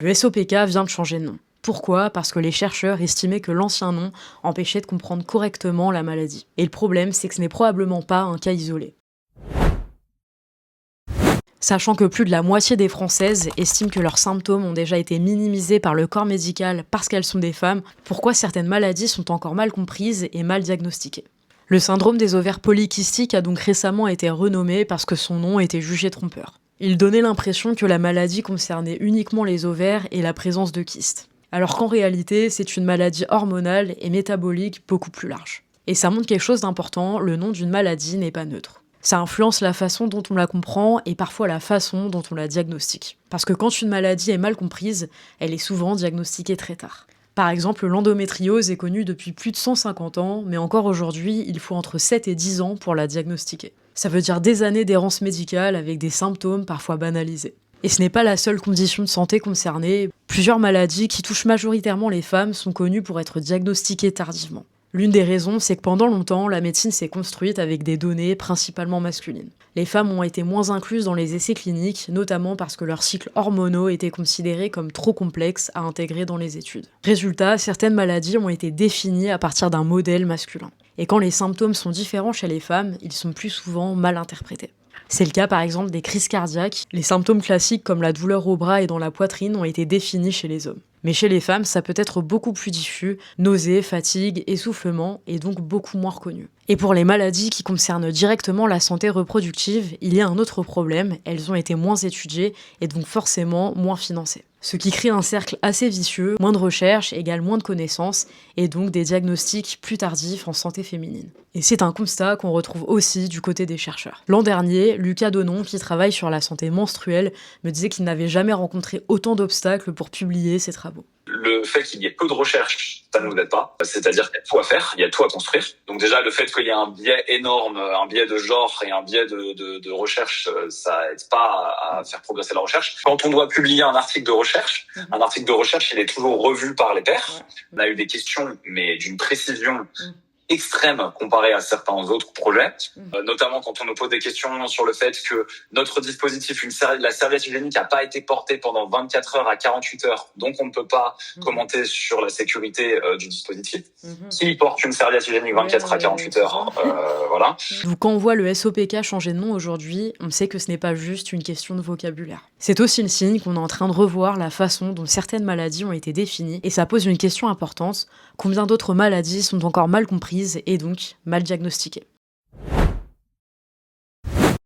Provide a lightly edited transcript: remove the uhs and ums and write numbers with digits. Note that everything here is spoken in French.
Le SOPK vient de changer de nom. Pourquoi? Parce que les chercheurs estimaient que l'ancien nom empêchait de comprendre correctement la maladie. Et le problème, c'est que ce n'est probablement pas un cas isolé. Sachant que plus de la moitié des Françaises estiment que leurs symptômes ont déjà été minimisés par le corps médical parce qu'elles sont des femmes, pourquoi certaines maladies sont encore mal comprises et mal diagnostiquées? Le syndrome des ovaires polykystiques a donc récemment été renommé parce que son nom était jugé trompeur. Il donnait l'impression que la maladie concernait uniquement les ovaires et la présence de kystes. Alors qu'en réalité, c'est une maladie hormonale et métabolique beaucoup plus large. Et ça montre quelque chose d'important, le nom d'une maladie n'est pas neutre. Ça influence la façon dont on la comprend et parfois la façon dont on la diagnostique. Parce que quand une maladie est mal comprise, elle est souvent diagnostiquée très tard. Par exemple, l'endométriose est connue depuis plus de 150 ans, mais encore aujourd'hui, il faut entre 7 et 10 ans pour la diagnostiquer. Ça veut dire des années d'errance médicale avec des symptômes parfois banalisés. Et ce n'est pas la seule condition de santé concernée. Plusieurs maladies qui touchent majoritairement les femmes sont connues pour être diagnostiquées tardivement. L'une des raisons, c'est que pendant longtemps, la médecine s'est construite avec des données principalement masculines. Les femmes ont été moins incluses dans les essais cliniques, notamment parce que leurs cycles hormonaux étaient considérés comme trop complexes à intégrer dans les études. Résultat, certaines maladies ont été définies à partir d'un modèle masculin. Et quand les symptômes sont différents chez les femmes, ils sont plus souvent mal interprétés. C'est le cas par exemple des crises cardiaques. Les symptômes classiques comme la douleur au bras et dans la poitrine ont été définis chez les hommes. Mais chez les femmes, ça peut être beaucoup plus diffus, nausées, fatigue, essoufflement, et donc beaucoup moins reconnu. Et pour les maladies qui concernent directement la santé reproductive, il y a un autre problème, elles ont été moins étudiées et donc forcément moins financées. Ce qui crée un cercle assez vicieux, moins de recherche égale moins de connaissances, et donc des diagnostics plus tardifs en santé féminine. Et c'est un constat qu'on retrouve aussi du côté des chercheurs. L'an dernier, Lucas Donon, qui travaille sur la santé menstruelle, me disait qu'il n'avait jamais rencontré autant d'obstacles pour publier ses travaux. Le fait qu'il y ait peu de recherche, ça ne nous aide pas. C'est-à-dire qu'il y a tout à faire, il y a tout à construire. Donc déjà, le fait qu'il y ait un biais énorme, un biais de genre et un biais de recherche, ça aide pas à faire progresser la recherche. Quand on doit publier un article de recherche, il est toujours revu par les pairs. On a eu des questions, mais d'une précision extrême comparé à certains autres projets, notamment quand on nous pose des questions sur le fait que notre dispositif, la serviette hygiénique n'a pas été portée pendant 24 heures à 48 heures, donc on ne peut pas commenter sur la sécurité du dispositif. Qui porte une serviette hygiénique 24 à 48 heures, voilà. Donc quand on voit le SOPK changer de nom aujourd'hui, on sait que ce n'est pas juste une question de vocabulaire. C'est aussi le signe qu'on est en train de revoir la façon dont certaines maladies ont été définies, et ça pose une question importante, combien d'autres maladies sont encore mal comprises et donc mal diagnostiquées?